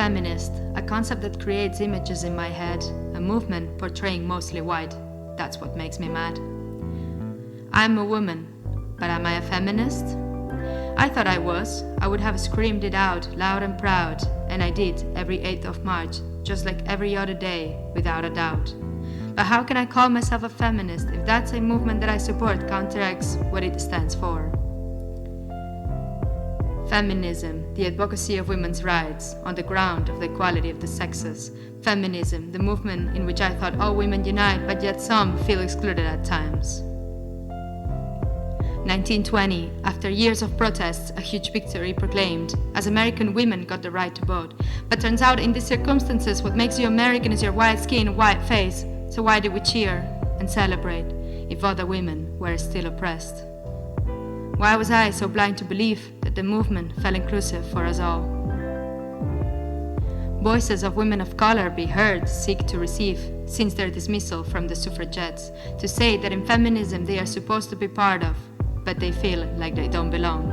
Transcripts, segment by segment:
feminist, a concept that creates images in my head, a movement portraying mostly white. That's what makes me mad. I'm a woman, but am I a feminist? I thought I was. I would have screamed it out loud and proud, and I did every 8th of March, just like every other day, without a doubt. But how can I call myself a feminist if that same movement that I support counteracts what it stands for? Feminism, the advocacy of women's rights on the ground of the equality of the sexes. Feminism, the movement in which I thought all women unite, but yet some feel excluded at times. 1920, after years of protests, a huge victory proclaimed, as American women got the right to vote. But turns out in these circumstances, what makes you American is your white skin, white face. So why do we cheer and celebrate if other women were still oppressed? Why was I so blind to believe that the movement felt inclusive for us all? Voices of women of color be heard, seek to receive, since their dismissal from the suffragettes, to say that in feminism they are supposed to be part of, but they feel like they don't belong.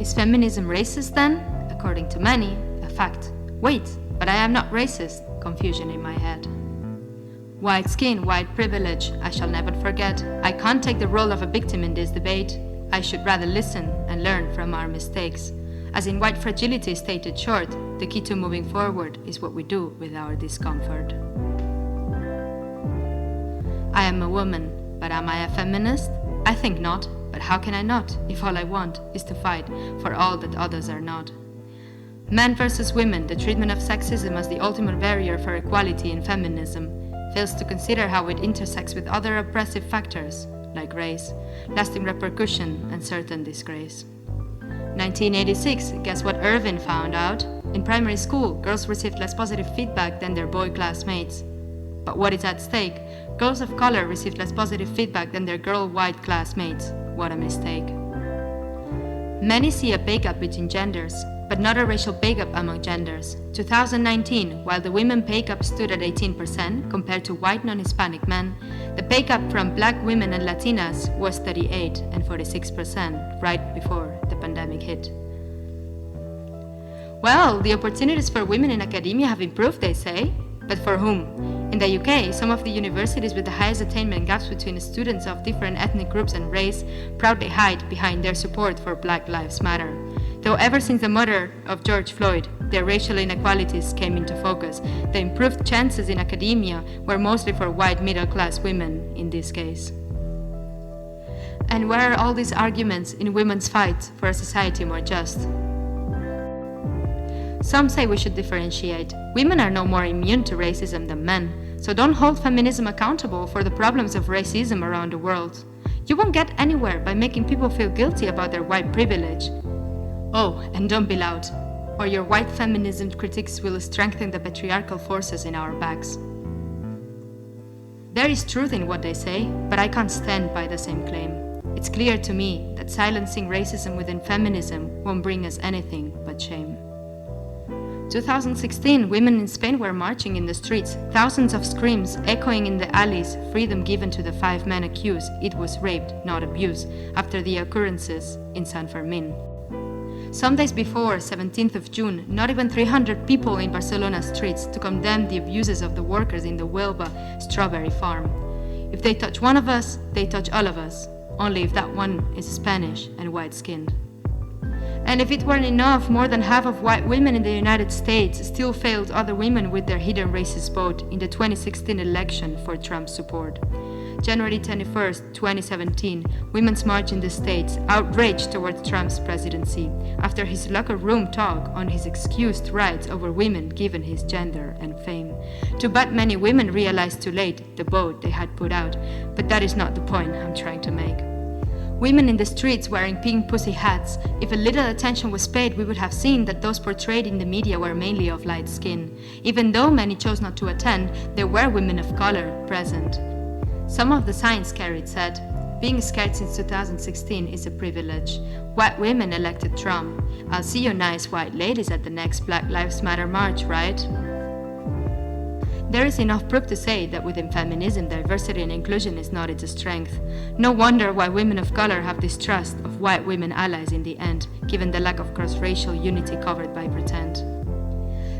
Is feminism racist then? According to many, a fact. Wait, but I am not racist. Confusion in my head. White skin, white privilege, I shall never forget. I can't take the role of a victim in this debate. I should rather listen and learn from our mistakes. As in white fragility stated short, the key to moving forward is what we do with our discomfort. I am a woman, but am I a feminist? I think not, but how can I not if all I want is to fight for all that others are not? Men versus women, the treatment of sexism as the ultimate barrier for equality in feminism, fails to consider how it intersects with other oppressive factors, like race, lasting repercussion and certain disgrace. 1986, guess what Irving found out? In primary school, girls received less positive feedback than their boy classmates. But what is at stake? Girls of color received less positive feedback than their girl white classmates. What a mistake. Many see a pay gap between genders, but not a racial pay gap among genders. 2019, while the women pay gap stood at 18% compared to white non-Hispanic men, the pay gap from black women and Latinas was 38 and 46% right before the pandemic hit. Well, the opportunities for women in academia have improved, they say. But for whom? In the UK, some of the universities with the highest attainment gaps between students of different ethnic groups and race proudly hide behind their support for Black Lives Matter. Though ever since the murder of George Floyd, their racial inequalities came into focus, the improved chances in academia were mostly for white middle-class women in this case. And where are all these arguments in women's fight for a society more just? Some say we should differentiate. Women are no more immune to racism than men, so don't hold feminism accountable for the problems of racism around the world. You won't get anywhere by making people feel guilty about their white privilege. Oh, and don't be loud, or your white feminism critics will strengthen the patriarchal forces in our backs. There is truth in what they say, but I can't stand by the same claim. It's clear to me that silencing racism within feminism won't bring us anything but shame. 2016, women in Spain were marching in the streets, thousands of screams echoing in the alleys, freedom given to the 5 men accused it was rape, not abuse, after the occurrences in San Fermin. Some days before, 17th of June, not even 300 people in Barcelona's streets to condemn the abuses of the workers in the Huelva strawberry farm. If they touch one of us, they touch all of us, only if that one is Spanish and white-skinned. And if it weren't enough, more than half of white women in the United States still failed other women with their hidden racist vote in the 2016 election for Trump's support. January 21st, 2017, women's march in the States outraged towards Trump's presidency after his locker room talk on his excused rights over women given his gender and fame. Too bad many women realized too late the vote they had put out, but that is not the point I'm trying to make. Women in the streets wearing pink pussy hats. If a little attention was paid, we would have seen that those portrayed in the media were mainly of light skin. Even though many chose not to attend, there were women of color present. Some of the signs carried said, "Being scared since 2016 is a privilege. White women elected Trump. I'll see you nice white ladies at the next Black Lives Matter march, right?" There is enough proof to say that within feminism, diversity and inclusion is not its strength. No wonder why women of color have distrust of white women allies in the end, given the lack of cross-racial unity covered by pretend.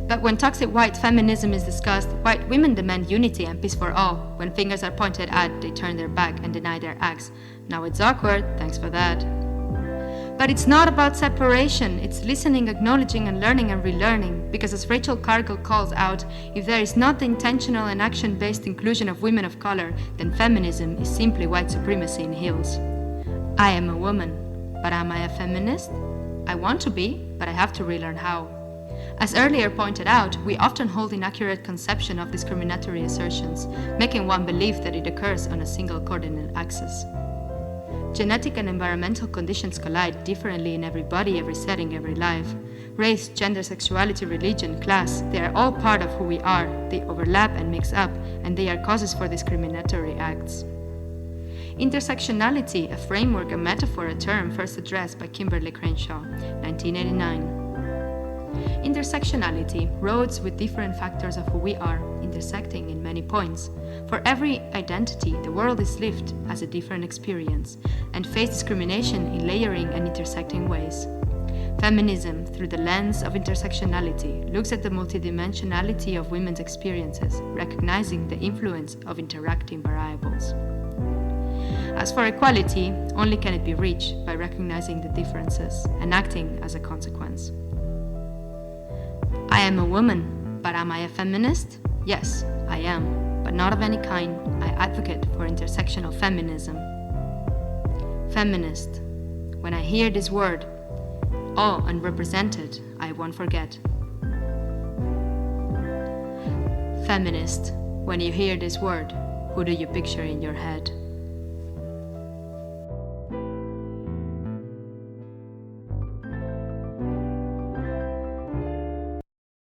But when toxic white feminism is discussed, white women demand unity and peace for all. When fingers are pointed at, they turn their back and deny their acts. Now it's awkward, thanks for that. But it's not about separation, it's listening, acknowledging, and learning and relearning. Because as Rachel Cargill calls out, if there is not the intentional and action-based inclusion of women of color, then feminism is simply white supremacy in heels. I am a woman, but am I a feminist? I want to be, but I have to relearn how. As earlier pointed out, we often hold inaccurate conception of discriminatory assertions, making one believe that it occurs on a single coordinate axis. Genetic and environmental conditions collide differently in every body, every setting, every life. Race, gender, sexuality, religion, class, they are all part of who we are. They overlap and mix up, and they are causes for discriminatory acts. Intersectionality, a framework, a metaphor, a term first addressed by Kimberly Crenshaw, 1989. Intersectionality, roads with different factors of who we are, intersecting in many points. For every identity, the world is lived as a different experience, and face discrimination in layering and intersecting ways. Feminism, through the lens of intersectionality, looks at the multidimensionality of women's experiences, recognizing the influence of interacting variables. As for equality, only can it be reached by recognizing the differences and acting as a consequence. I am a woman, but am I a feminist? Yes, I am, but not of any kind. I advocate for intersectional feminism. Feminist. When I hear this word, all unrepresented, I won't forget. Feminist. When you hear this word, who do you picture in your head?